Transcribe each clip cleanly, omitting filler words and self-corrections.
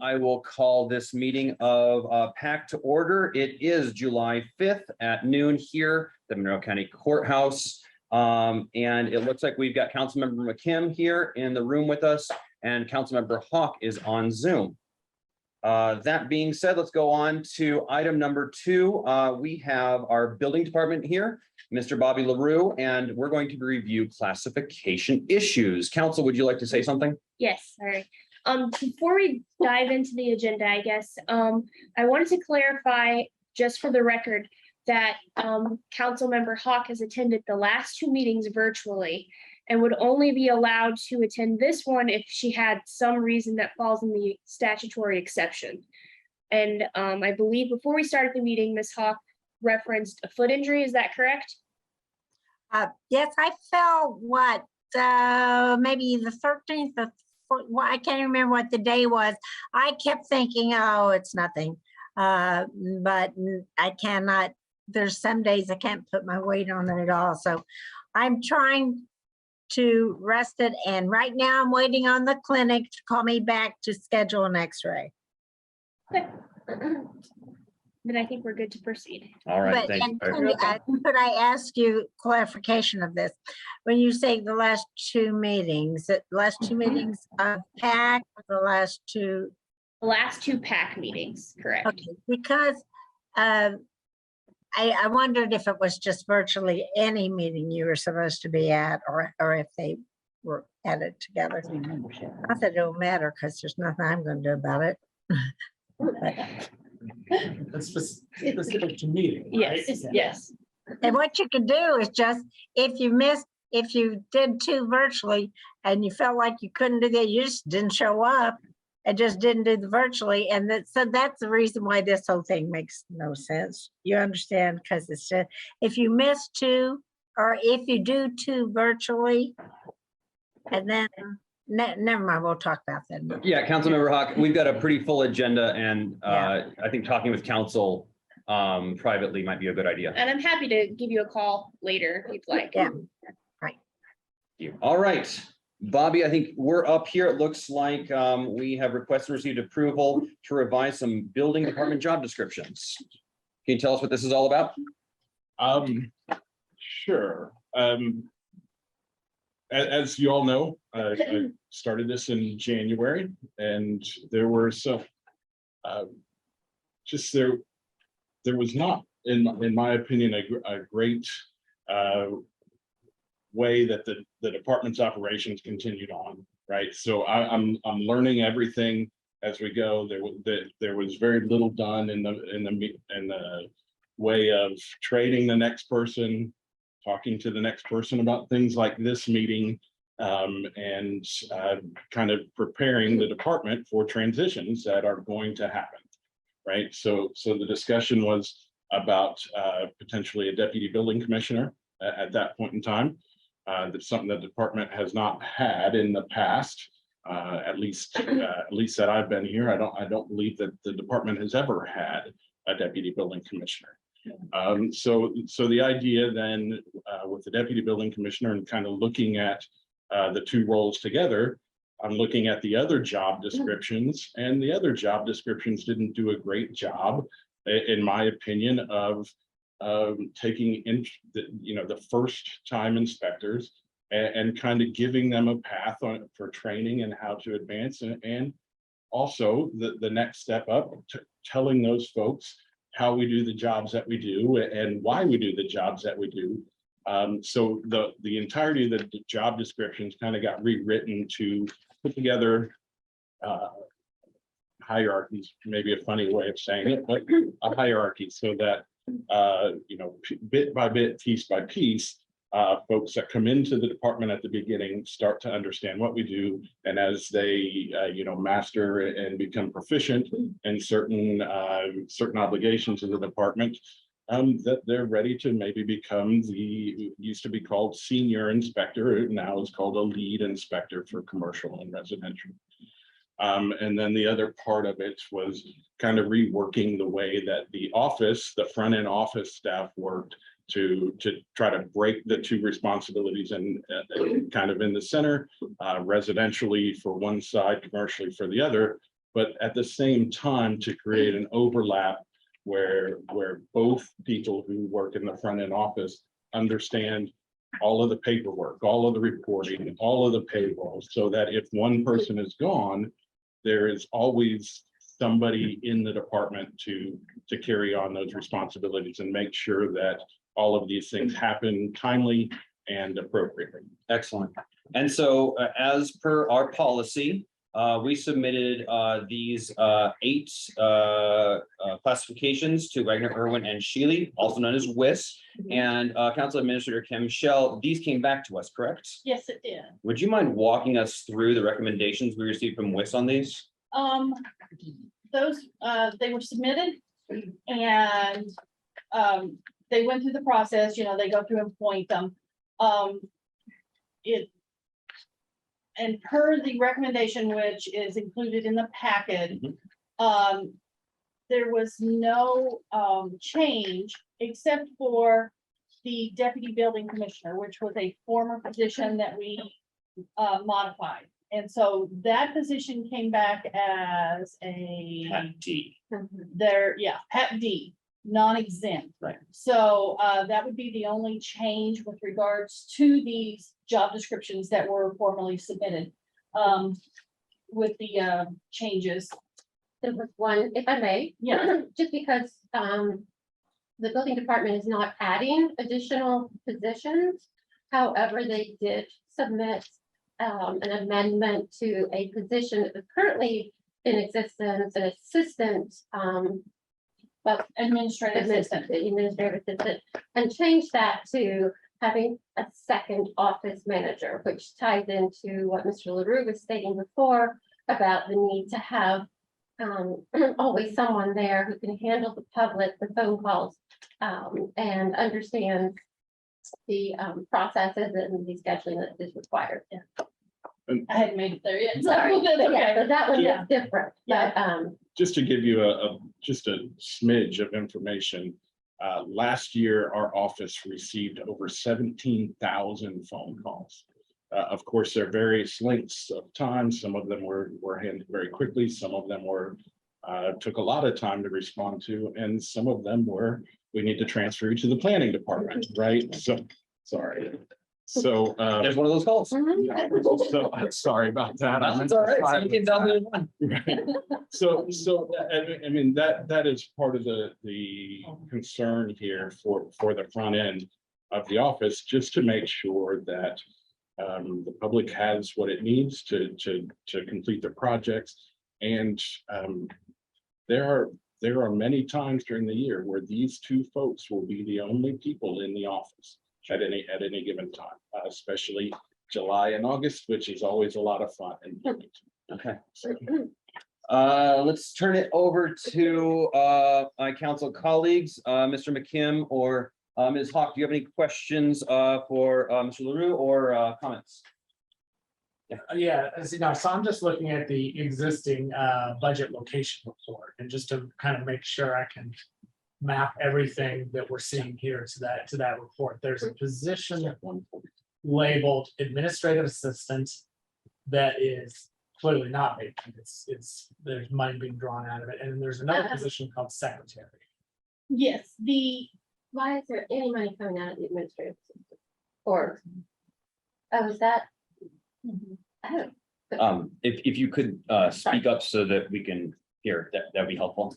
I will call this meeting of PAC to order. It is July 5th at noon here, at the Monroe County Courthouse. And it looks like we've got Councilmember McKim here in the room with us, and Councilmember Hawk is on Zoom. That being said, let's go on to item number 2. We have our building department here, Mr. Bobby LaRue, and we're going to review classification issues. Council, would you like to say something? Yes, sorry. Before we dive into the agenda, I guess, I wanted to clarify, just for the record, that Councilmember Hawk has attended the last 2 meetings virtually and would only be allowed to attend this one if she had some reason that falls in the statutory exception. And I believe before we started the meeting, Ms. Hawk referenced a foot injury. Is that correct? Yes, I fell, maybe the 13th of, well, I can't remember what the day was. I kept thinking, oh, it's nothing. But I cannot, there's some days I can't put my weight on it at all. So I'm trying to rest it. And right now I'm waiting on the clinic to call me back to schedule an x-ray. Okay. Then I think we're good to proceed. All right, But, thank you. could I ask you clarification of this? When you say the last 2 meetings, the last 2 meetings of PAC, or the last 2? The last 2 PAC meetings, correct? Okay, because I wondered if it was just virtually any meeting you were supposed to be at, or if they were added together. Not that it'll matter, because there's nothing I'm going to do about it. That's specific to meeting, right? Yes, yes. And what you can do is just, if you did 2 virtually and you felt like you couldn't do that, you just didn't show up and just didn't do the virtually. And so that's the reason why this whole thing makes no sense. You understand? Because it's just, if you miss 2, or if you do 2 virtually, and then never mind, we'll talk about that. Yeah, Councilmember Hawk, we've got a pretty full agenda, and I think talking with council privately might be a good idea. And I'm happy to give you a call later if you'd like. Yeah, right. All right, Bobby, I think we're up here. It looks like we have requested and received approval to revise some building department job descriptions. Can you tell us what this is all about? Sure. As you all know, I started this in January, and there were some there was not, in my opinion, a great way that the department's operations continued on, right? So I'm learning everything as we go. There was very little done in the way of training the next person, talking to the next person about things like this meeting, and kind of preparing the department for transitions that are going to happen, right? So the discussion was about potentially a deputy building commissioner at that point in time. That's something the department has not had in the past, at least that I've been here. I don't believe that the department has ever had a deputy building commissioner. So the idea then with the deputy building commissioner and kind of looking at the 2 roles together, I'm looking at the other job descriptions, and the other job descriptions didn't do a great job, in my opinion, of taking in the first time inspectors and kind of giving them a path for training and how to advance, and also the next step up, telling those folks how we do the jobs that we do and why we do the jobs that we do. So the entirety of the job descriptions kind of got rewritten to put together hierarchies, maybe a funny way of saying it, but a hierarchy, so that bit by bit, piece by piece, folks that come into the department at the beginning start to understand what we do, and as they master and become proficient in certain obligations in the department, that they're ready to maybe become used to be called senior inspector, now is called a lead inspector for commercial and residential. And then the other part of it was kind of reworking the way that the front end office staff worked to try to break the 2 responsibilities and kind of in the center, residentially for one side, commercially for the other, but at the same time to create an overlap where both people who work in the front end office understand all of the paperwork, all of the reporting, all of the payroll, so that if one person is gone, there is always somebody in the department to carry on those responsibilities and make sure that all of these things happen timely and appropriately. Excellent. And so as per our policy, we submitted these 8 classifications to Wagner, Irwin, and Shealy, also known as WIS. And Council Administrator Kim Shell, these came back to us, correct? Yes, it did. Would you mind walking us through the recommendations we received from WIS on these? Those, they were submitted and they went through the process, they go through and point them. And per the recommendation, which is included in the packet, there was no change except for the deputy building commissioner, which was a former position that we modified. And so that position came back as a Pat D. Pat D, non-exempt. Right. So that would be the only change with regards to these job descriptions that were formally submitted with the changes. There was one, if I may. Yeah. Just because the building department is not adding additional positions. However, they did submit an amendment to a position that is currently in existence, an assistant, Administrative assistant. administrative assistant, and change that to having a second office manager, which ties into what Mr. LaRue was stating before about the need to have always someone there who can handle the public, the phone calls, and understands the processes and the scheduling that is required. I hadn't made it there yet. Sorry. Okay. So that one Yeah. is different, but Just to give you just a smidge of information, last year, our office received over 17,000 phone calls. Of course, there are various lengths of time. Some of them were handled very quickly. Some of them took a lot of time to respond to, and some of them we need to transfer you to the planning department, right? So, sorry. So, There's one of those calls. so sorry about that. That's all right. You can tell me one. Right. So, I mean, that is part of the concern here for the front end of the office, just to make sure that the public has what it needs to complete their projects. And there are many times during the year where these two folks will be the only people in the office at any given time, especially July and August, which is always a lot of fun. Okay. Let's turn it over to my council colleagues, Mr. McKim or Ms. Hawk. Do you have any questions for Mr. LaRue or comments? Yeah, as you know, so I'm just looking at the existing budget location report and just to kind of make sure I can map everything that we're seeing here to that report. There's a position labeled administrative assistant that is clearly not vacant. It's there's money being drawn out of it, and there's another position called secretary. Yes, why is there any money coming out of the administrative system? Or, is that? Oh, If you could speak up so that we can hear, that'd be helpful.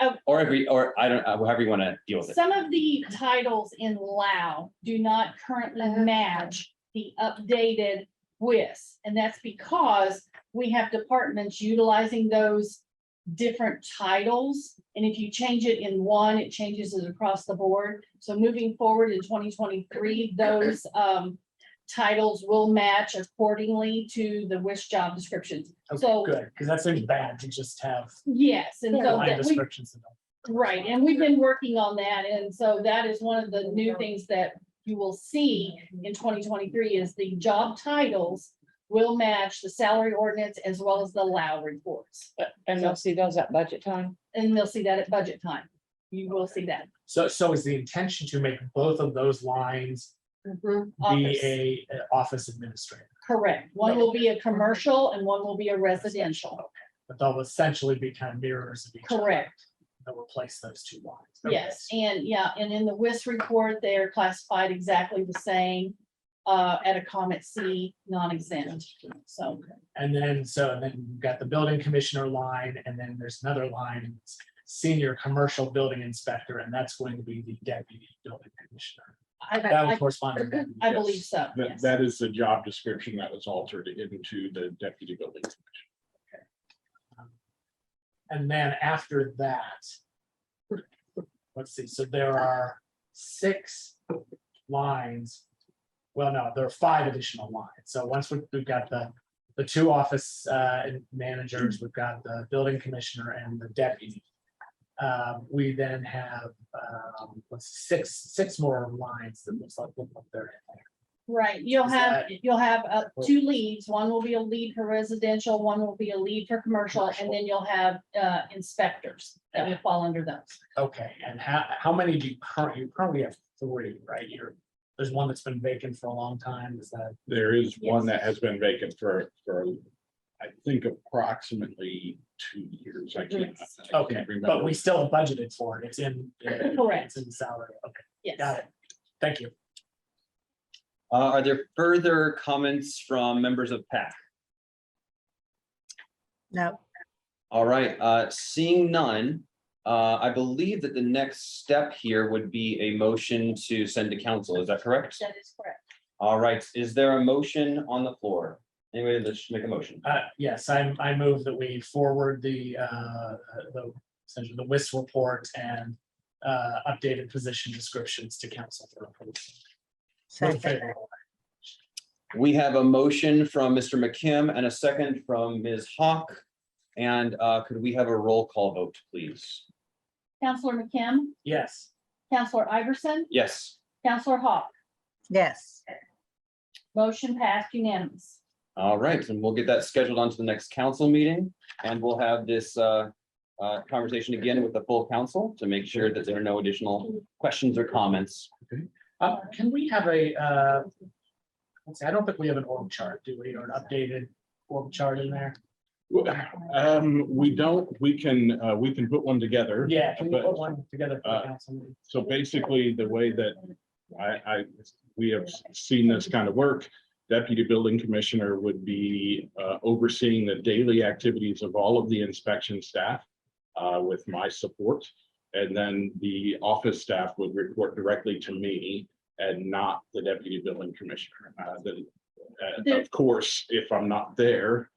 Oh. Or I don't, however you want to deal with it. some of the titles in Lao do not currently match the updated WIS. And that's because we have departments utilizing those different titles. And if you change it in one, it changes it across the board. So moving forward in 2023, those titles will match accordingly to the WIS job descriptions. Okay, So, good, because that seems bad to just have yes, and so line that we, descriptions. right, and we've been working on that, and so that is one of the new things that you will see in 2023 is the job titles will match the salary ordinance as well as the Lao reports. And they'll see those at budget time? And they'll see that at budget time. You will see that. So is the intention to make both of those lines mhm. be Office. a office administrator? Correct. One will be a commercial and one will be a residential. But they'll essentially be kind of mirrors of each other. Correct. They'll replace those two lines. Okay. Yes, and yeah, and in the WIS report, they're classified exactly the same at a comment C, non-exempt. So, And then, so then you've got the building commissioner line, and then there's another line, it's senior commercial building inspector, and that's going to be the deputy building commissioner. That would correspond to that. I believe so. That, Yes. that is the job description that was altered into the deputy building. And then after that, let's see, so there are 6 lines. Well, no, there are 5 additional lines. So once we've got the 2 office managers, we've got the building commissioner and the deputy. We then have six more lines that looks like they're in there. Right, Is that- you'll have 2 leads. One will be a lead for residential, one will be a lead for commercial, and then you'll have inspectors that will fall under those. Okay, and how many do you currently have 3, right? There's one that's been vacant for a long time, is that? There is one Yes. that has been vacant for, I think approximately 2 years. I can't Okay, remember. but we still budgeted for it, it's in. Correct. It's in the salary, okay, Yes. got it, thank you. Are there further comments from members of PAC? No, All right, seeing none, I believe that the next step here would be a motion to send to council. Is that correct? That is correct. All right, is there a motion on the floor? Anybody, let's make a motion. Yes, I move that we forward the essentially the WIS report and updated position descriptions to council for approval. second, We have a motion from Mr. McKim and a second from Ms. Hawk. And could we have a roll call vote, please? Counselor McKim, Yes, Counselor Iverson, Yes. Counselor Hawk, yes. motion passed unanimous. All right, and we'll get that scheduled onto the next council meeting, and we'll have this conversation again with the full council to make sure that there are no additional questions or comments. can we have let's see, I don't think we have an org chart, do we, or an updated org chart in there? We don't, we can put one together. Yeah, can we but- put one together for the council meeting? So basically, the way that we have seen this kind of work, deputy building commissioner would be overseeing the daily activities of all of the inspection staff with my support. And then the office staff would report directly to me and not the deputy building commissioner. Of course, if I'm not there,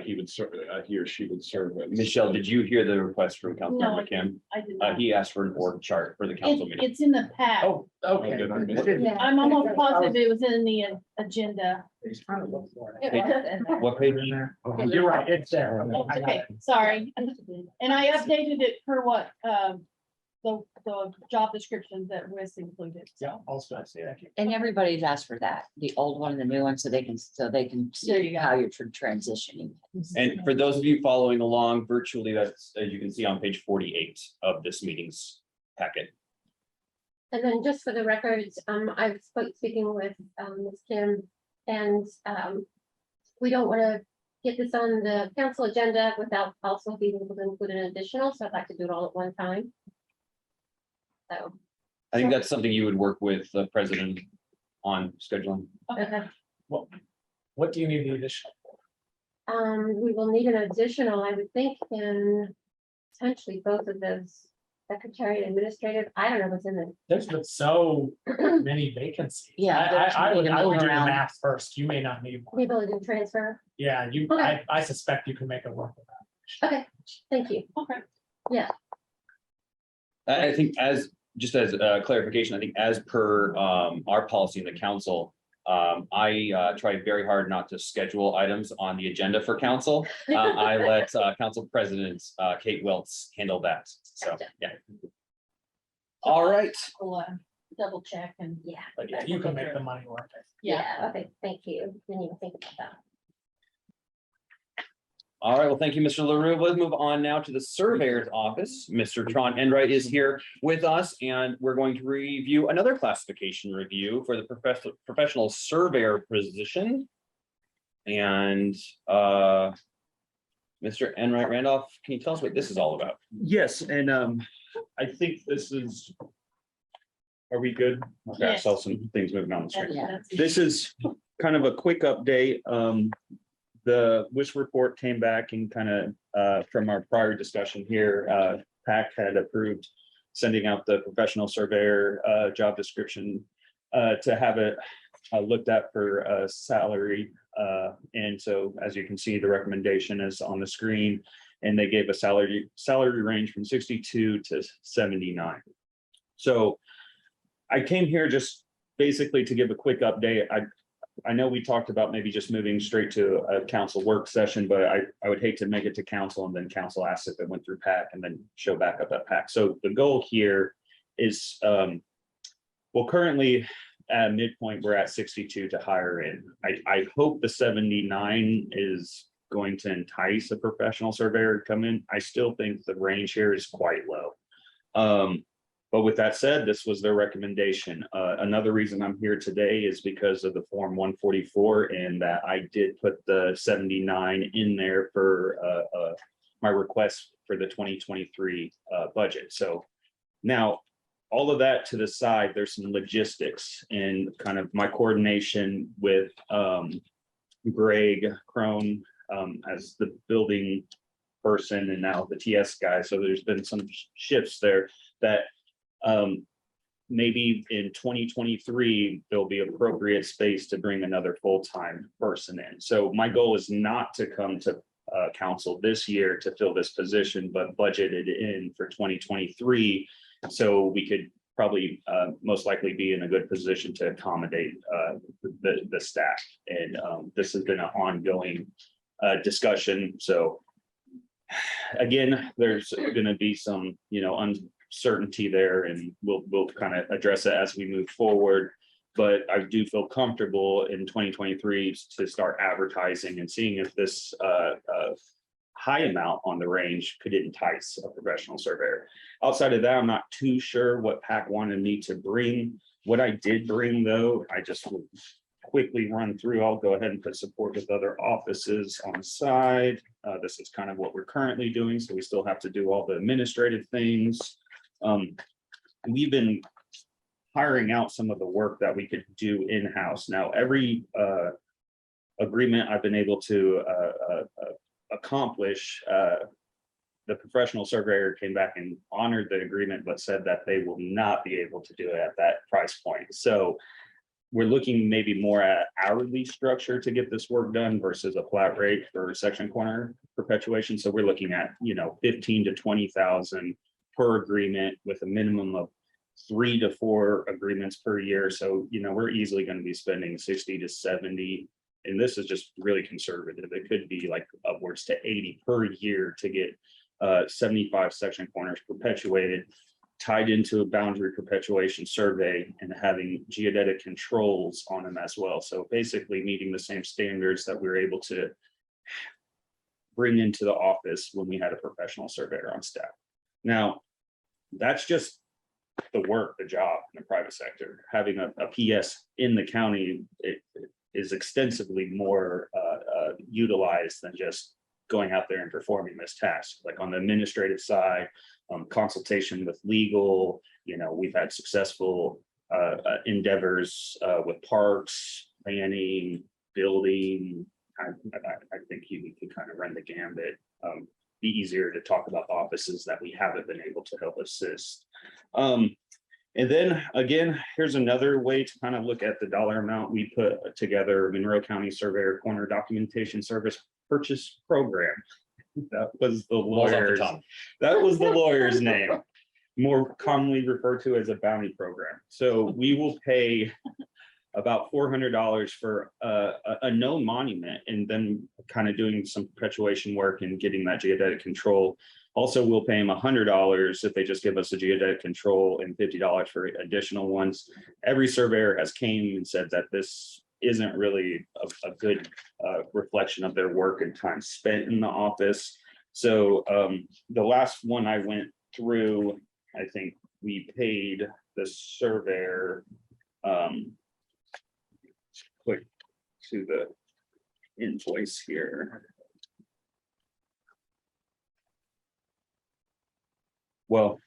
he would serve, he or she would serve. as- Michelle, did you hear the request from No, Councilmember McKim? I did not. He asked for an org chart for the council meeting. It's in the pack. Oh, okay. did I miss I didn't- Yeah. I'm almost positive it was in the agenda. I was trying to look for it. What page? In there. Okay, you're right, it's there. Oh, I got okay, it. sorry. And I updated it per what, the job description that was included. Yeah, also, I see that. And everybody's asked for that, the old one and the new one, so they can There you see go. how you're transitioning. And for those of you following along virtually, that's, as you can see on page 48 of this meeting's packet. And then just for the records, I was speaking with Ms. Kim, and we don't want to get this on the council agenda without also being able to include an additional, so I'd like to do it all at one time. So, I think that's something you would work with the president on scheduling. okay, What do you need the additional? we will need an additional, I would think, in potentially both of those, secretary and administrative, I don't know what's in it. There's been so many vacancies. Yeah, there's I would many do the around. math first. You may not need one. People who do transfer, Yeah, Okay. I suspect you can make it work with that. okay, thank you. Okay. I think just as a clarification, I think as per our policy in the council, I try very hard not to schedule items on the agenda for council. I let council president Kate Wiltz handle that. So, Gotcha. yeah. All right. We'll double check and. Yeah. But yeah, you can make the money work. Yeah, okay, thank you. Didn't even think about that. All right, well, thank you, Mr. LaRue. Let's move on now to the surveyor's office. Mr. Tron Enright is here with us, and we're going to review another classification review for the professional surveyor position. And Mr. Enright Randolph, can you tell us what this is all about? Yes, and I think this is. Are we good? Okay, I saw some things moving on the screen. Yeah. This is kind of a quick update. The WIS report came back and kind of from our prior discussion here, PAC had approved sending out the professional surveyor job description to have it looked at for salary. And so as you can see, the recommendation is on the screen, and they gave a salary range from 62 to 79. So I came here just basically to give a quick update. I know we talked about maybe just moving straight to a council work session, but I would hate to make it to council and then council asks if it went through PAC and then show back up at PAC. So the goal here is, well, currently at midpoint, we're at 62 to hire in. I hope the 79 is going to entice a professional surveyor to come in. I still think the range here is quite low. But with that said, this was their recommendation. Another reason I'm here today is because of the Form 144, and that I did put the 79 in there for my request for the 2023 budget. So now, all of that to the side, there's some logistics and kind of my coordination with Greg Crone as the building person and now the TS guy. So there's been some shifts there that maybe in 2023, there'll be appropriate space to bring another full-time person in. So my goal is not to come to council this year to fill this position, but budgeted in for 2023. So we could probably most likely be in a good position to accommodate the staff. And this has been an ongoing discussion. So again, there's going to be some, uncertainty there, and we'll kind of address it as we move forward. But I do feel comfortable in 2023 to start advertising and seeing if this high amount on the range could entice a professional surveyor. Outside of that, I'm not too sure what PAC wanted me to bring. What I did bring, though, I just will quickly run through. I'll go ahead and put support with other offices on the side. This is kind of what we're currently doing, so we still have to do all the administrative things. We've been hiring out some of the work that we could do in-house. Now, every agreement I've been able to accomplish, the professional surveyor came back and honored the agreement, but said that they will not be able to do it at that price point. So we're looking maybe more at hourly structure to get this work done versus a flat rate for section corner perpetuation. So we're looking at, 15 to 20,000 per agreement with a minimum of 3 to 4 agreements per year. So, we're easily going to be spending 60 to 70. And this is just really conservative. It could be like upwards to 80 per year to get 75 section corners perpetuated, tied into a boundary perpetuation survey and having geodetic controls on them as well. So basically meeting the same standards that we were able to bring into the office when we had a professional surveyor on staff. Now, that's just the work, the job in the private sector. Having a PS in the county, it is extensively more utilized than just going out there and performing this task. Like on the administrative side, consultation with legal, we've had successful endeavors with parks, planning, building. I think you can kind of run the gambit. Be easier to talk about the offices that we haven't been able to help assist. And then again, here's another way to kind of look at the dollar amount. We put together Monroe County Surveyor Corner Documentation Service Purchase Program. That was the lawyer's. That was the lawyer's name, more commonly referred to as a bounty program. So we will pay about $400 for a known monument, and then kind of doing some perpetuation work and getting that geodetic control. Also, we'll pay them $100 if they just give us a geodetic control, and $50 for additional ones. Every surveyor has came and said that this isn't really a good reflection of their work and time spent in the office. So the last one I went through, I think we paid the surveyor click to the invoice here. Well,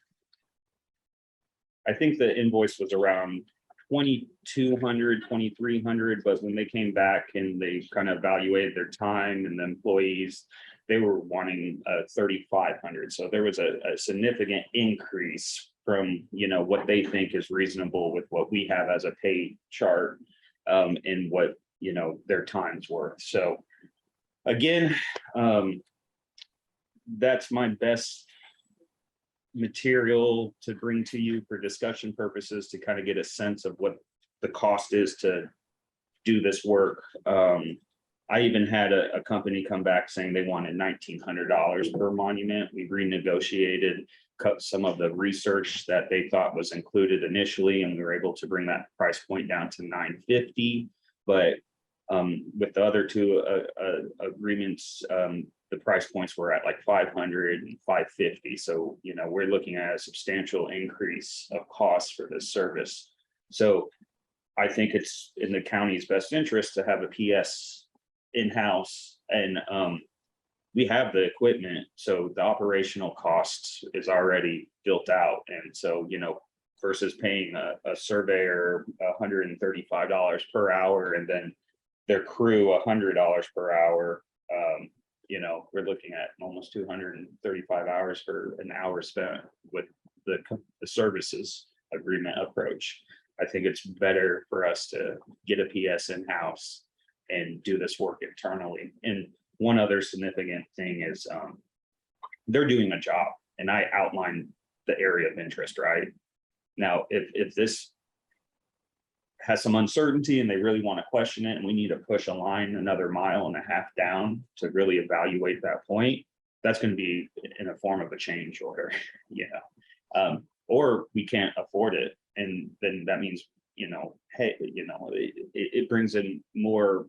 I think the invoice was around 2,200, 2,300, but when they came back and they kind of evaluated their time and the employees, they were wanting 3,500. So there was a significant increase from, you know, what they think is reasonable with what we have as a pay chart, and what, you know, their time's worth. So again, that's my best material to bring to you for discussion purposes, to kind of get a sense of what the cost is to do this work. I even had a company come back saying they wanted $1,900 per monument. We renegotiated, cut some of the research that they thought was included initially, and we were able to bring that price point down to $950. But with the other two agreements, the price points were at like 500 and 550. So, you know, we're looking at a substantial increase of costs for this service. So I think it's in the county's best interest to have a PS in-house, and we have the equipment. So the operational costs is already built out. And so, you know, versus paying a surveyor $135 per hour and then their crew $100 per hour, you know, we're looking at almost 235 hours for an hour spent with the services agreement approach. I think it's better for us to get a PS in-house and do this work internally. And one other significant thing is they're doing a job, and I outlined the area of interest, right? Now, if this has some uncertainty and they really want to question it, and we need to push a line another 1.5 miles down to really evaluate that point, that's going to be in a form of a change order, you know, or we can't afford it. And then that means, you know, hey, you know, it brings in more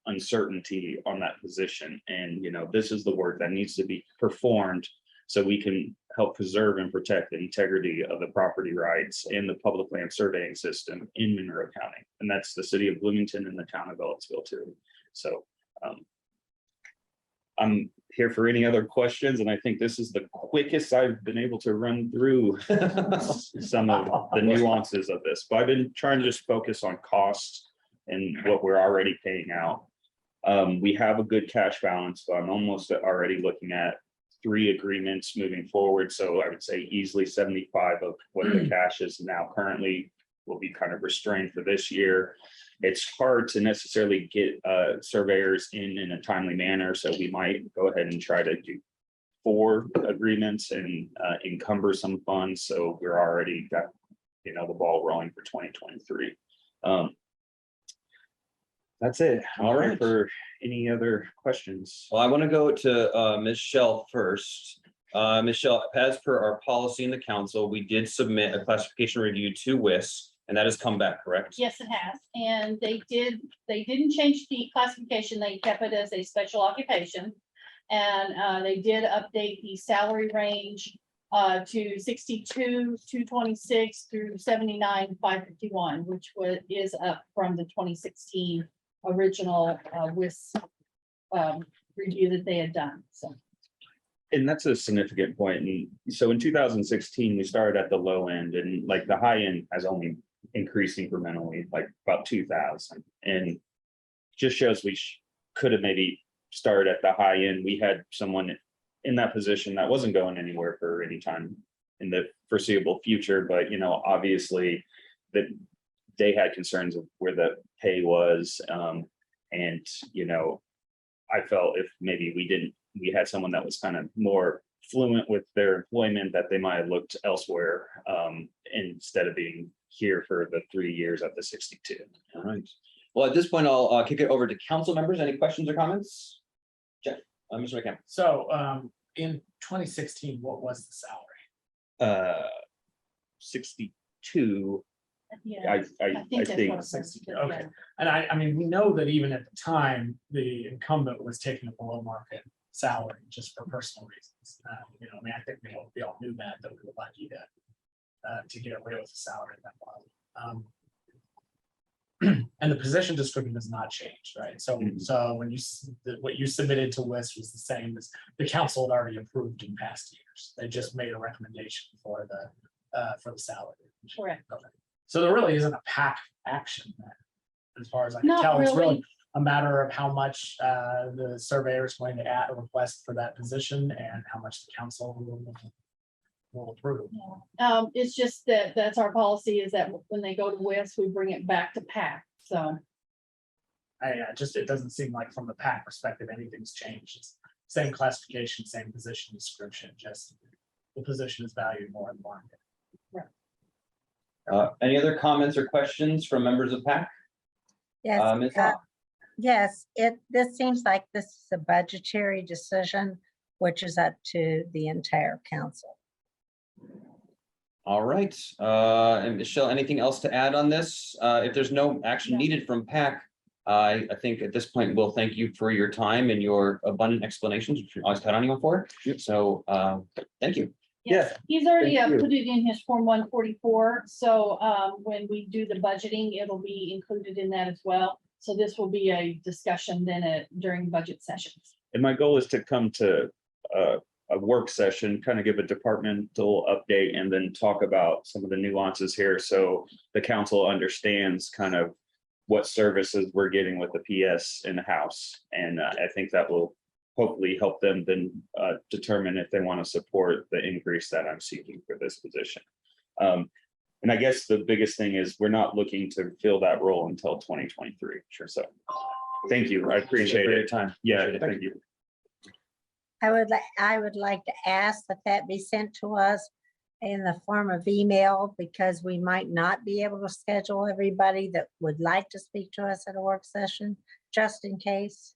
uncertainty on that position. And, you know, this is the work that needs to be performed so we can help preserve and protect the integrity of the property rights and the public land surveying system in Monroe County. And that's the city of Bloomington and the town of Ellisville too. So I'm here for any other questions. And I think this is the quickest I've been able to run through some of the nuances of this, but I've been trying to just focus on costs and what we're already paying out. We have a good cash balance, so I'm almost already looking at 3 agreements moving forward. So I would say easily 75 of what the cash is now currently will be kind of restrained for this year. It's hard to necessarily get surveyors in a timely manner. So we might go ahead and try to do 4 agreements and encumber some funds. So we're already got, you know, the ball rolling for 2023. That's it. All right. For any other questions? Well, I want to go to Ms. Shell first. Ms. Shell, as per our policy in the council, we did submit a classification review to WIS, and that has come back, correct? Yes, it has. And they didn't change the classification. They kept it as a special occupation. And they did update the salary range to 62,226 through 79,551, which is up from the 2016 original WIS review that they had done. So. And that's a significant point. And so in 2016, we started at the low end, and like the high end has only increased incrementally, like about 2,000, and just shows we could have maybe started at the high end. We had someone in that position that wasn't going anywhere for any time in the foreseeable future, but, you know, obviously that they had concerns of where the pay was. And, you know, I felt if maybe we had someone that was kind of more fluent with their employment, that they might have looked elsewhere instead of being here for the 3 years at the 62. All right. Well, at this point, I'll kick it over to council members. Any questions or comments? Jeff, Mr. McCammon. So in 2016, what was the salary? 62. Yeah, I that's think what it says. Okay. And I mean, we know that even at the time, the incumbent was taking a below market salary just for personal reasons. You know, I mean, I think we all knew that we were lucky to get away with the salary at that level. And the position description has not changed, right? So, Mhm. so when what you submitted to WIS was the same as the council had already approved in past years. They just made a recommendation for the salary. Correct. Okay. So there really isn't a PAC action there. As far as I can Not tell, it's really. really a matter of how much the surveyor is going to add a request for that position and how much the council will approve. It's just that that's our policy is that when they go to WIS, we bring it back to PAC. So It doesn't seem like from the PAC perspective, anything's changed. It's same classification, same position description, just the position is valued more in the market. Any other comments or questions from members of PAC? Yes, Ms. Hawk? yes, this seems like this is a budgetary decision, which is up to the entire council. All right, and Michelle, anything else to add on this? If there's no action needed from PAC, I think at this point, we'll thank you for your time and your abundant explanations, which we always count on you for. So, thank you. yes, he's already thank you. put it in his Form 144. So when we do the budgeting, it'll be included in that as well. So this will be a discussion then during budget sessions. And my goal is to come to a work session, kind of give a departmental update and then talk about some of the nuances here. So the council understands kind of what services we're getting with the PS in the house. And I think that will hopefully help them then determine if they want to support the increase that I'm seeking for this position. And I guess the biggest thing is we're not looking to fill that role until 2023. Sure. So thank you. I appreciate For your it. time. Yeah, Appreciate it. thank you. I would like to ask that be sent to us in the form of email, because we might not be able to schedule everybody that would like to speak to us at a work session, just in case.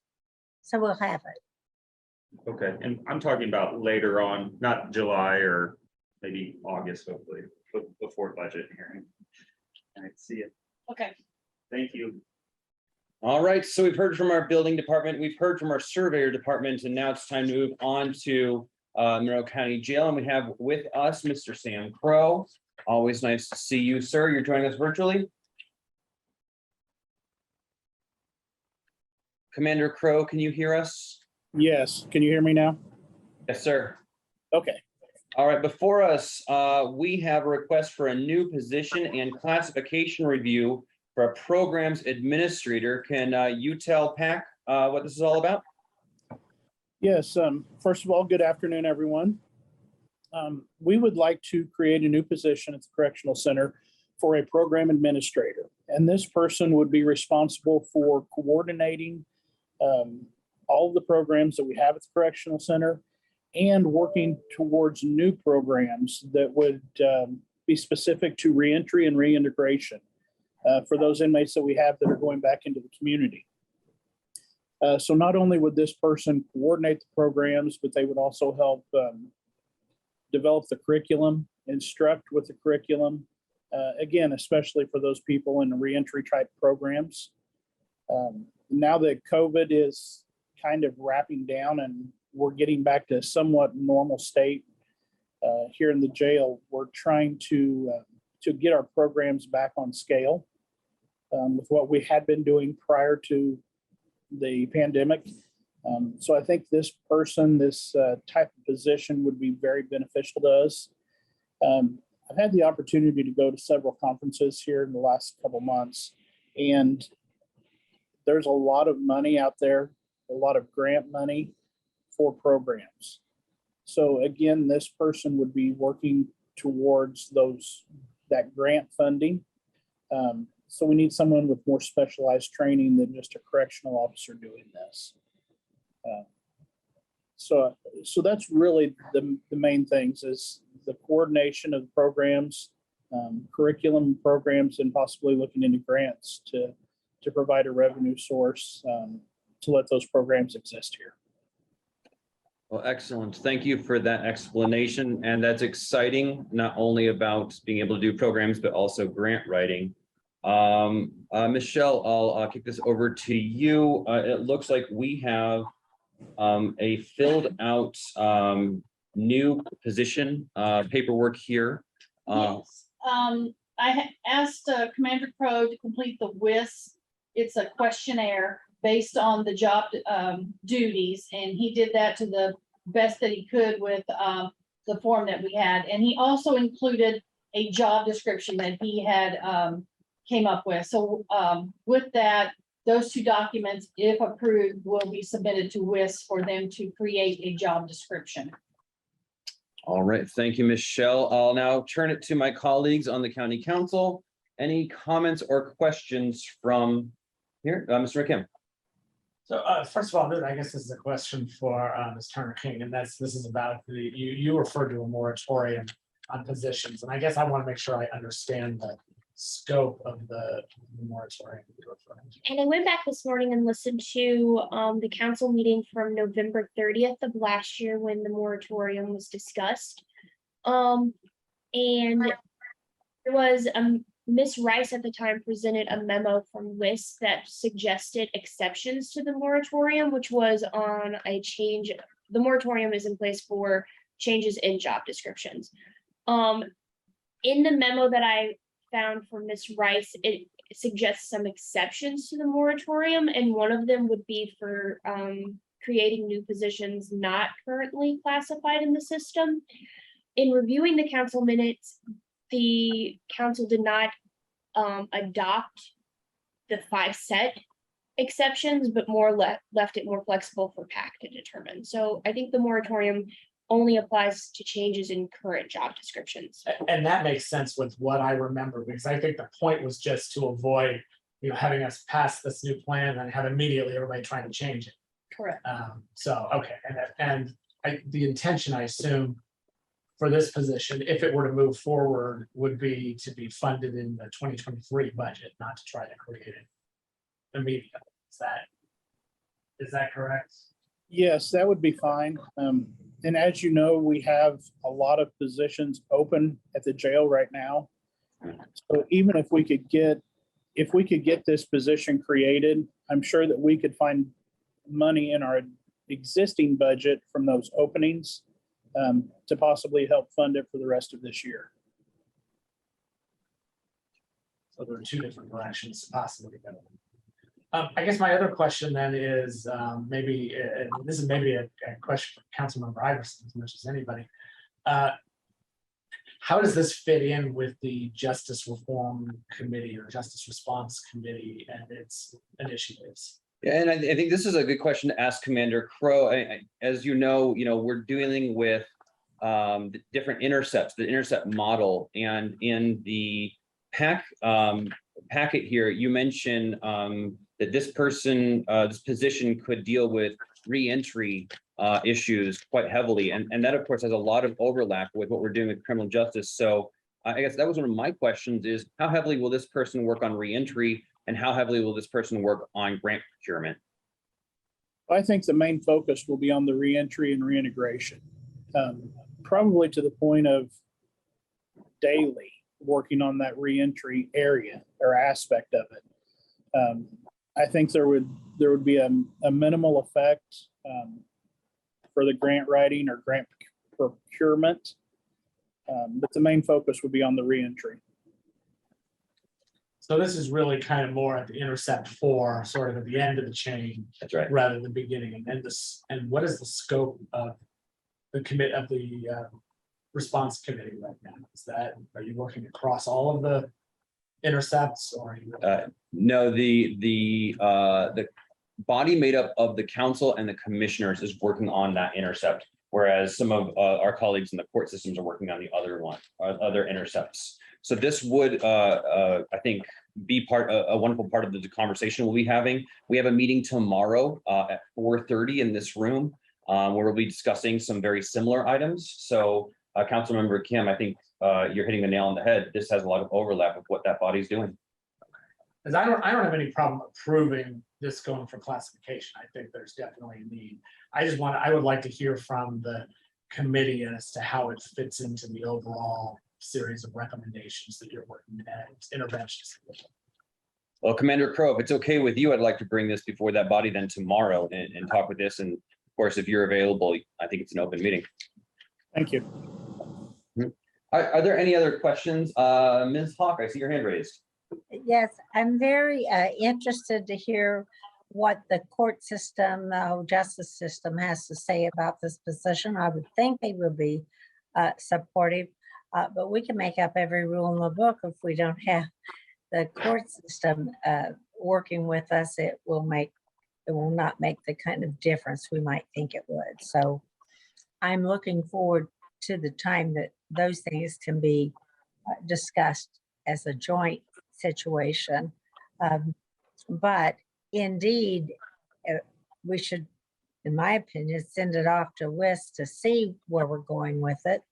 So we'll have it. Okay, and I'm talking about later on, not July or maybe August, hopefully, before budget hearing. I see it. Okay. Thank you. All right, so we've heard from our building department, we've heard from our surveyor department, and now it's time to move on to Monroe County Jail, and we have with us Mr. Sam Crow. Always nice to see you, sir. You're joining us virtually. Commander Crow, can you hear us? Yes, can you hear me now? Yes, sir. Okay, All right, before us, we have a request for a new position and classification review for a programs administrator. Can you tell PAC what this is all about? yes, first of all, good afternoon, everyone. We would like to create a new position at the Correctional Center for a program administrator. And this person would be responsible for coordinating all of the programs that we have at the Correctional Center and working towards new programs that would be specific to reentry and reintegration for those inmates that we have that are going back into the community. So not only would this person coordinate the programs, but they would also help develop the curriculum, instruct with the curriculum, again, especially for those people in the reentry type programs. Now that COVID is kind of wrapping down and we're getting back to a somewhat normal state here in the jail, we're trying to get our programs back on scale with what we had been doing prior to the pandemic. So I think this person, this type of position would be very beneficial to us. I've had the opportunity to go to several conferences here in the last couple months, and there's a lot of money out there, a lot of grant money for programs. So again, this person would be working towards that grant funding. So we need someone with more specialized training than just a correctional officer doing this. So that's really the main things is the coordination of the programs, curriculum programs, and possibly looking into grants to provide a revenue source to let those programs exist here. Well, excellent. Thank you for that explanation. And that's exciting, not only about being able to do programs, but also grant writing. Michelle, I'll kick this over to you. It looks like we have a filled out new position paperwork here. Yes. asked Commander Crowe to complete the WIS. It's a questionnaire based on the job duties, and he did that to the best that he could with the form that we had. And he also included a job description that he had came up with. So with that, those two documents, if approved, will be submitted to WIS for them to create a job description. All right, thank you, Michelle. I'll now turn it to my colleagues on the county council. Any comments or questions from here? Mr. McKim? So first of all, I guess this is a question for Ms. Turner King, and this is about you referred to a moratorium on positions, and I guess I want to make sure I understand the scope of the moratorium you're referring to. And I went back this morning and listened to the council meeting from November 30th of last year when the moratorium was discussed. And there was Ms. Rice at the time presented a memo from WIS that suggested exceptions to the moratorium, which was on a change. The moratorium is in place for changes in job descriptions. In the memo that I found from Ms. Rice, it suggests some exceptions to the moratorium, and one of them would be for creating new positions not currently classified in the system. In reviewing the council minutes, the council did not adopt the 5 set exceptions, but more left it more flexible for PAC to determine. So I think the moratorium only applies to changes in current job descriptions. And that makes sense with what I remember, because I think the point was just to avoid, having us pass this new plan and have immediately everybody trying to change it. Correct. So, okay, the intention, I assume, for this position, if it were to move forward, would be to be funded in the 2023 budget, not to try to create it immediately. Is that correct? Yes, that would be fine. And as you know, we have a lot of positions open at the jail right now. So even if we could get this position created, I'm sure that we could find money in our existing budget from those openings to possibly help fund it for the rest of this year. So there are 2 different directions to possibly go. I guess my other question then is maybe, and this is maybe a question for Councilmember Iverson as much as anybody. How does this fit in with the Justice Reform Committee or Justice Response Committee and its initiatives? Yeah, and I think this is a good question to ask Commander Crowe. As you know, we're dealing with the different intercepts, the intercept model, and in the packet here, you mentioned that this position could deal with reentry issues quite heavily, and that of course has a lot of overlap with what we're doing with criminal justice. So I guess that was one of my questions: is how heavily will this person work on reentry, and how heavily will this person work on grant procurement? I think the main focus will be on the reentry and reintegration, probably to the point of daily working on that reentry area or aspect of it. I think there would be a minimal effect for the grant writing or grant procurement, but the main focus would be on the reentry. So this is really kind of more at the intercept 4, sort of at the end of the chain. That's right. Rather than the beginning. And what is the scope of the response committee right now? Are you working across all of the intercepts, or are you? No, the body made up of the council and the commissioners is working on that intercept, whereas some of our colleagues in the court systems are working on the other intercepts. So this would, I think, be a wonderful part of the conversation we'll be having. We have a meeting tomorrow at 4:30 in this room where we'll be discussing some very similar items. So Councilmember Kim, I think you're hitting the nail on the head. This has a lot of overlap with what that body's doing. Because I don't have any problem approving this going for classification. I think there's definitely a need. I would like to hear from the committee as to how it fits into the overall series of recommendations that you're working at, interventions. Well, Commander Crowe, if it's okay with you, I'd like to bring this before that body then tomorrow and talk with this. And of course, if you're available, I think it's an open meeting. Thank you. Are there any other questions? Ms. Hawk, I see your hand raised. Yes, I'm very interested to hear what the court system, the whole justice system has to say about this position. I would think they will be supportive, but we can make up every rule in the book if we don't have the court system working with us. It will not make the kind of difference we might think it would. So I'm looking forward to the time that those things can be discussed as a joint situation. But indeed, we should, in my opinion, send it off to WIS to see where we're going with it.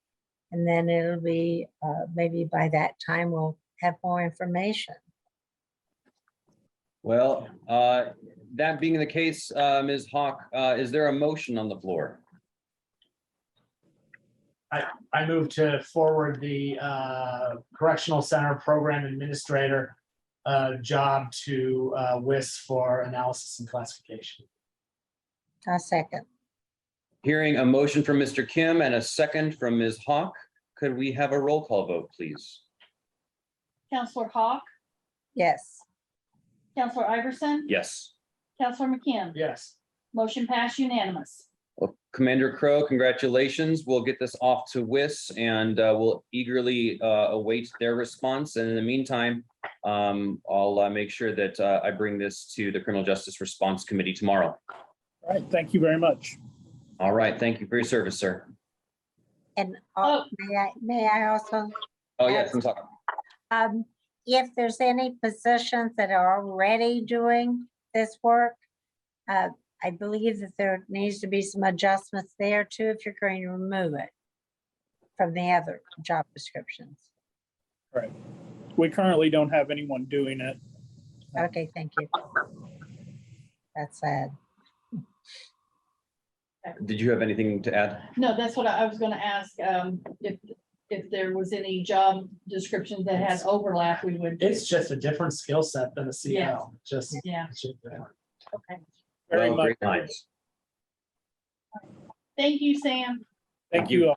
And then it'll be, maybe by that time, we'll have more information. Well, that being the case, Ms. Hawk, is there a motion on the floor? I move to forward the Correctional Center Program Administrator job to WIS for analysis and classification. A second. Hearing a motion from Mr. Kim and a second from Ms. Hawk, could we have a roll call vote, please? Counselor Hawk, Yes. Counselor Iverson, Yes. Counselor McKim, Yes. motion passed unanimous. Well, Commander Crowe, congratulations. We'll get this off to WIS and we'll eagerly await their response. And in the meantime, I'll make sure that I bring this to the Criminal Justice Response Committee tomorrow. All right, thank you very much. All right, thank you for your service, sir. And Oh. may I also, Oh, yes, I'm talking. if there's any positions that are already doing this work, I believe that there needs to be some adjustments there too, if you're going to remove it from the other job descriptions. Right. We currently don't have anyone doing it. Okay, thank you. That's sad. Did you have anything to add? No, that's what I was gonna ask, if there was any job descriptions that had overlap, we would. It's just a different skill set than a Yeah. CO, just. Yeah. it's just different. Okay. Very Well, much. great minds. Thank you, Sam. Thank you all.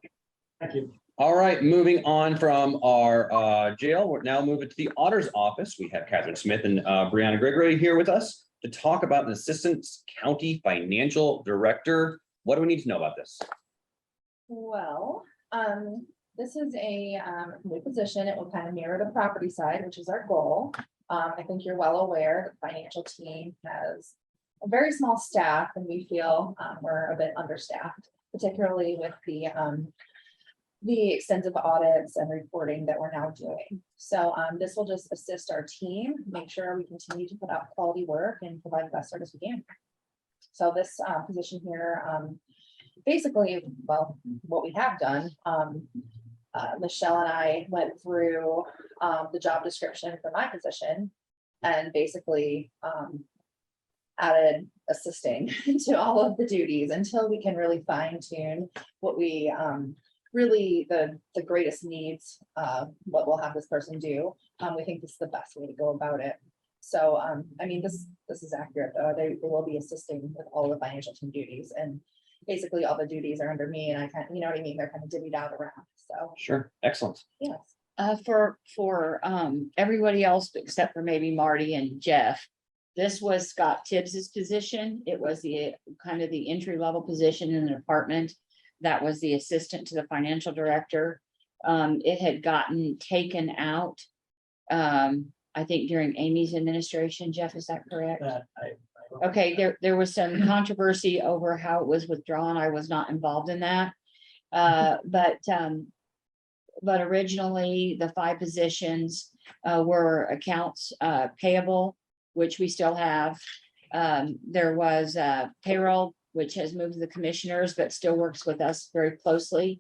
Thank you. All right, moving on from our jail, we're now moving to the auditor's office. We have Catherine Smith and Brianna Gregory here with us to talk about an assistant county financial director. What do we need to know about this? Well, this is a new position. It will kind of mirror the property side, which is our goal. I think you're well aware the financial team has a very small staff and we feel we're a bit understaffed, particularly with the extensive audits and reporting that we're now doing. So this will just assist our team, make sure we continue to put out quality work and provide the best service we can. So this position here, basically, well, what we have done, Michelle and I went through the job description for my position and basically added assisting to all of the duties until we can really fine tune what we really the greatest needs, what we'll have this person do. We think this is the best way to go about it. So, I mean, this is accurate, though. They will be assisting with all the financial team duties, and basically all the duties are under me, and I kind of, you know what I mean? They're kind of divvied out around, so, Sure, excellent. yes. For everybody else except for maybe Marty and Jeff, this was Scott Tibbs's position. It was the kind of the entry level position in the department. That was the assistant to the financial director. It had gotten taken out. I think during Amy's administration. Jeff, is that correct? Okay, there was some controversy over how it was withdrawn. I was not involved in that. But originally the 5 positions were accounts payable, which we still have. There was payroll, which has moved to the commissioners, but still works with us very closely.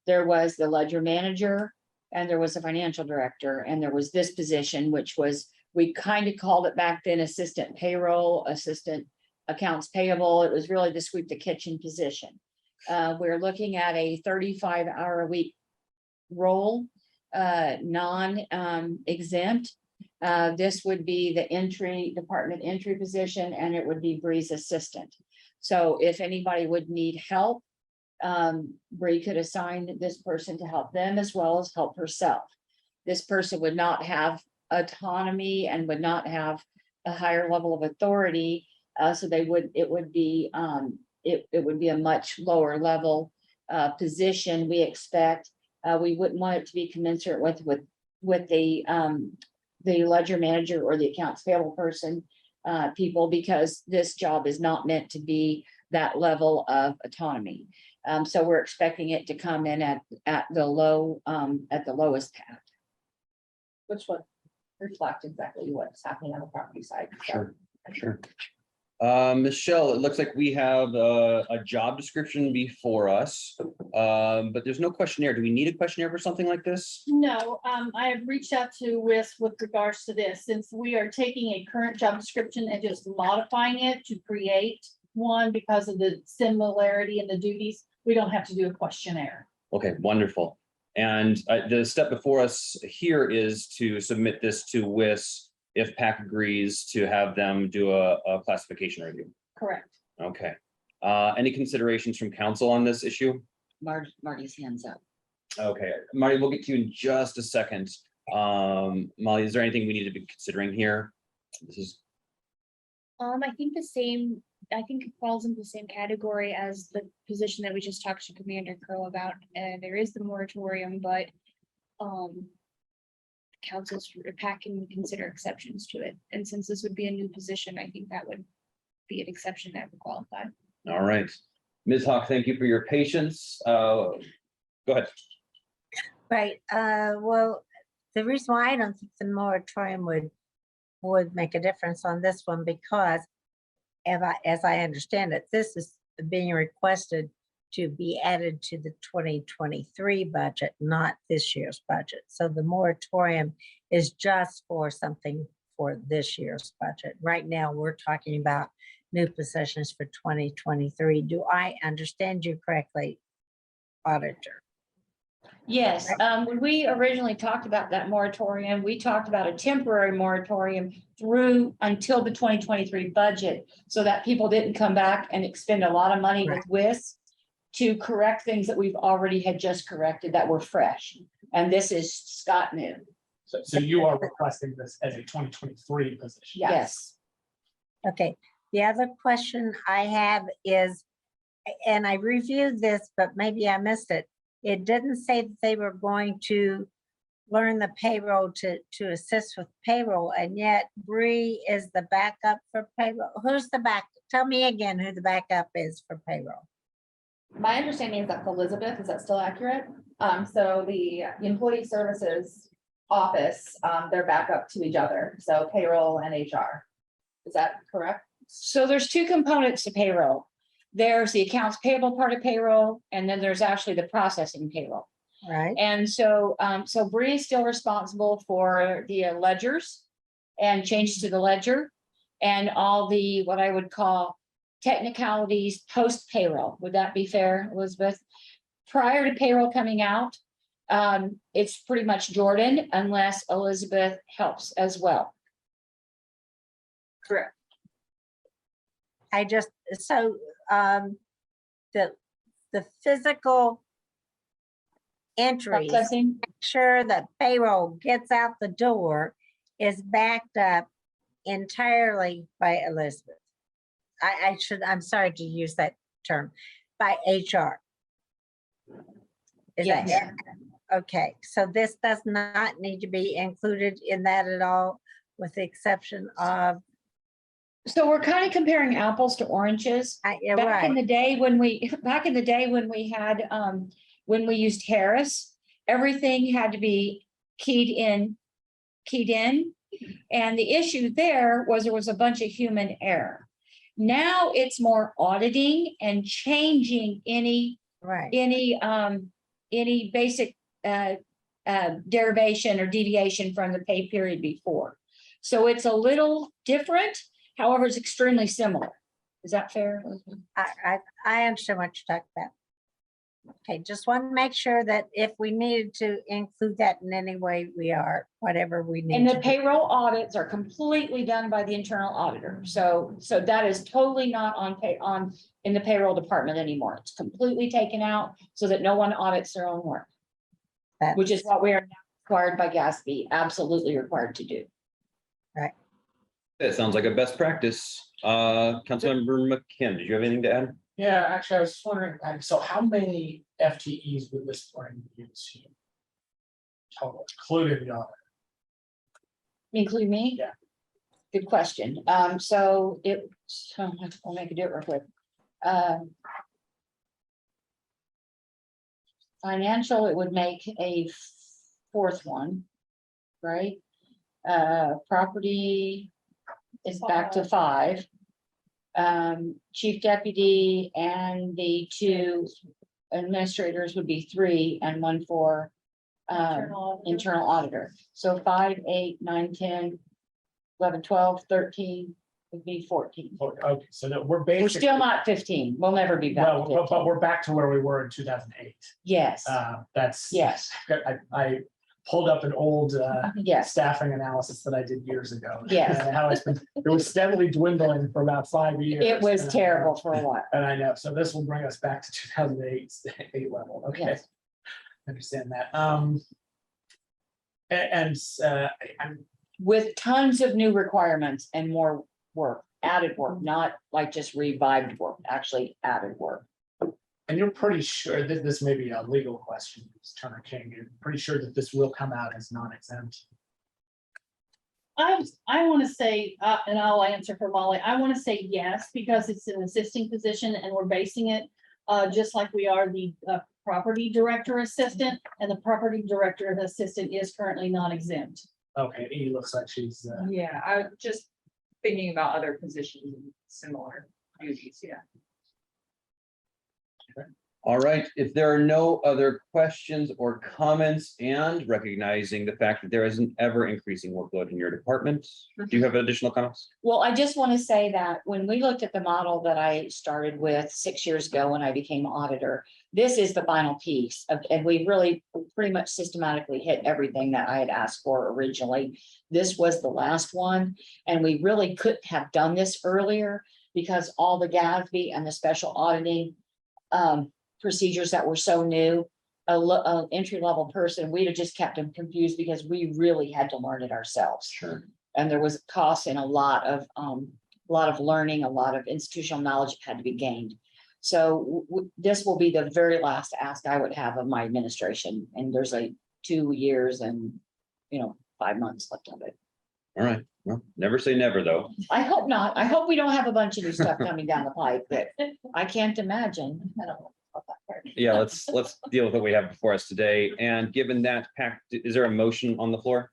There was the ledger manager, and there was a financial director, and there was this position, which was, we kind of called it back then assistant payroll, assistant accounts payable. It was really the sweep the kitchen position. We're looking at a 35-hour-a-week role, non-exempt. This would be the department entry position, and it would be Bree's assistant. So if anybody would need help Bree could assign this person to help them as well as help herself. This person would not have autonomy and would not have a higher level of authority. So it would be a much lower level position, we expect. We wouldn't want it to be commensurate with the ledger manager or the accounts payable person, people, because this job is not meant to be that level of autonomy. So we're expecting it to come in at the lowest path. Which would reflect exactly what's happening on the property side. So, Sure. Michelle, it looks like we have a job description before us, but there's no questionnaire. Do we need a questionnaire for something like this? No, I have reached out to WIS with regards to this, since we are taking a current job description and just modifying it to create one because of the similarity in the duties. We don't have to do a questionnaire. Okay, wonderful. And the step before us here is to submit this to WIS if PAC agrees to have them do a classification review. Correct. Okay. Any considerations from council on this issue? Marty's hands up. Okay, Marty, we'll get to you in just a second. Molly, is there anything we need to be considering here? This is, I think I think it falls into the same category as the position that we just talked to Commander Crow about. And there is the moratorium, but council's PAC can consider exceptions to it. And since this would be a new position, I think that would be an exception that would qualify. all right. Ms. Hawk, thank you for your patience. Go ahead. Right, well, the reason why I don't think the moratorium would make a difference on this one, because as I understand it, this is being requested to be added to the 2023 budget, not this year's budget. So the moratorium is just for something for this year's budget. Right now, we're talking about new positions for 2023. Do I understand you correctly, Auditor? Yes, when we originally talked about that moratorium, we talked about a temporary moratorium through until the 2023 budget, so that people didn't come back and expend a lot of money with WIS to correct things that we've already had just corrected that were fresh. And this is Scott new. So you are requesting this as a 2023 position? Yes. Okay, the other question I have is, and I reviewed this, but maybe I missed it. It didn't say that they were going to learn the payroll to assist with payroll, and yet Bree is the backup for payroll. Who's the back? Tell me again who the backup is for payroll. my understanding is that's Elizabeth. Is that still accurate? So the employee services office, they're back up to each other. So payroll and HR. Is that correct? So there's two components to payroll. There's the accounts payable part of payroll, and then there's actually the processing payroll. Right. And so, so Bree is still responsible for the ledgers and changes to the ledger and all the, what I would call technicalities post payroll. Would that be fair, Elizabeth? Prior to payroll coming out, it's pretty much Jordan unless Elizabeth helps as well. Correct. I just, so the physical entries, Processing. make sure that payroll gets out the door is backed up entirely by Elizabeth. I'm sorry to use that term, by HR. Is that Yes. okay? So this does not need to be included in that at all, with the exception of. So we're kind of comparing apples to oranges. You're Back in right. the day when we had, when we used Harris, everything had to be keyed in. And the issue there was a bunch of human error. Now it's more auditing and changing any Right. any basic derivation or deviation from the pay period before. So it's a little different, however, it's extremely similar. Is that fair? I understand what you're talking about. Okay, just want to make sure that if we needed to include that in any way, we are, whatever we And need the to do. payroll audits are completely done by the internal auditor. So that is totally not in the payroll department anymore. It's completely taken out so that no one audits their own work, which is what we are now required by GASB, absolutely required to do. It sounds like a best practice. Councilmember McKim, did you have anything to add? Yeah, actually, I was just wondering, so how many FTEs would this bring you to? Total, including the audit? Include me? Yeah. Good question. So I'll make it do it real quick. Financial, it would make a fourth one, right? Property is back to 5. Chief deputy and the 2 administrators would be 3 and 1 for internal auditor. So 5, 8, 9, 10, 11, 12, 13 would be 14. Okay, so that we're We're basically. still not 15. We'll never be back. to Well, but 15. we're back to where we were in 2008. Yes, That's. yes, I pulled up an old yes, staffing analysis that I did years ago. Yes. And how it was steadily dwindling for about 5 years. it was And- terrible for a while. And I know, so this will bring us back to 2008 level, okay? Yes. Understand that, I'm, With tons of new requirements and more work, added work, not like just revived work, actually added work. and you're pretty sure that this may be a legal question, Ms. Turner King, you're pretty sure that this will come out as non-exempt. I want to say, and I'll answer for Molly, I want to say yes, because it's an assisting position and we're basing it just like we are the property director assistant, and the property director assistant is currently non-exempt. Okay, he looks like she's, Yeah, I was just thinking about other positions and similar duties, yeah. All right, if there are no other questions or comments, and recognizing the fact that there is an ever increasing workload in your department, do you have additional comments? Well, I just want to say that when we looked at the model that I started with 6 years ago when I became auditor, this is the final piece of, and we really pretty much systematically hit everything that I had asked for originally. This was the last one, and we really couldn't have done this earlier because all the GASB and the special auditing procedures that were so new, a entry-level person, we'd have just kept them confused because we really had to learn it ourselves. Sure. And there was cost and a lot of learning, a lot of institutional knowledge had to be gained. So this will be the very last ask I would have of my administration, and there's like 2 years and 5 months left of it. All right, well, never say never, though. I hope not. I hope we don't have a bunch of new stuff coming down the pipe, but I can't imagine. I don't know about that part. Yeah, let's deal with what we have before us today. And given that pact, is there a motion on the floor?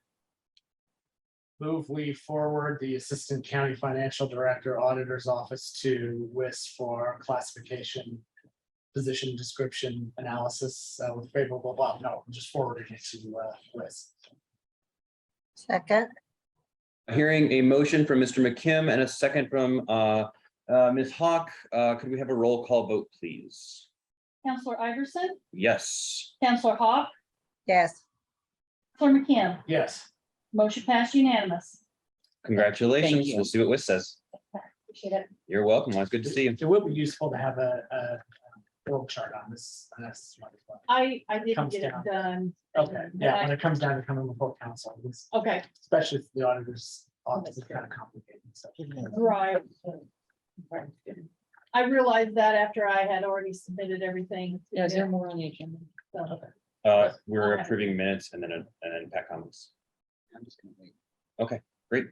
move we forward the Assistant County Financial Director Auditor's Office to WIS for classification, position description analysis with favorable, well, no, just forwarding it to WIS. Second, Hearing a motion from Mr. McKim and a second from Ms. Hawk, could we have a roll call vote, please? Counselor Iverson, Yes. Counselor Hawk, yes. Counselor McKim, Yes. motion passed unanimous. Congratulations. you. We'll see what WIS says. Appreciate it. You're welcome. Well, it's good to see you. It will be useful to have a org chart on this. I didn't Comes get it down. done. Okay, yeah, when it comes down to coming before council, it's- Okay, especially if the auditors, office is kind of complicated, so. right. I realized that after I had already submitted everything. Yeah, is there more on the agenda? So, We're Okay. approving minutes and then Pat comments. I'm just gonna wait. Okay, great.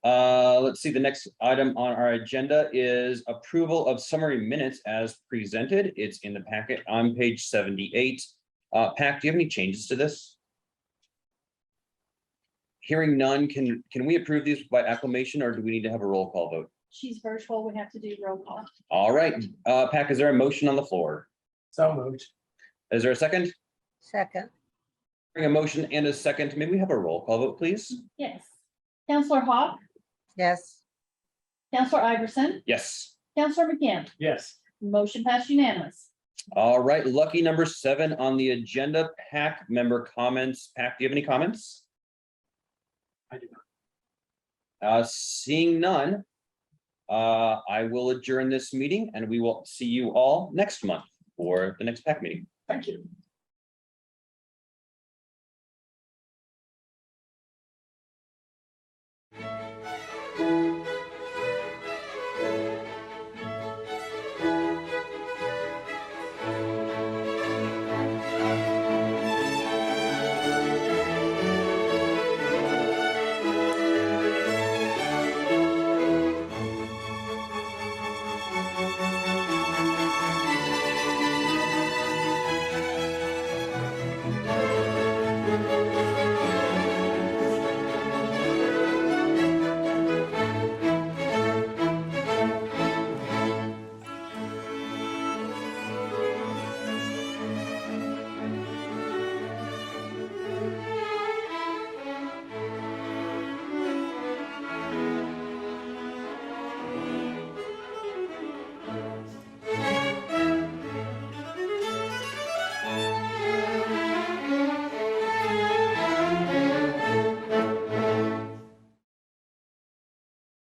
Let's see, the next item on our agenda is approval of summary minutes as presented. It's in the packet on page 78. Pat, do you have any changes to this? Hearing none, can we approve these by acclamation or do we need to have a roll call vote? she's virtual, we have to do roll call. All right, Pat, is there a motion on the floor? So moved. Is there a second? Second, Hearing a motion and a second, may we have a roll call vote, please? Yes. Counselor Hawk, yes. Counselor Iverson, Yes. Counselor McKim, Yes. motion passed unanimous. All right, lucky number 7 on the agenda, PAC member comments. PAC, do you have any comments? I do not. Seeing none, I will adjourn this meeting and we will see you all next month for the next PAC meeting. Thank you.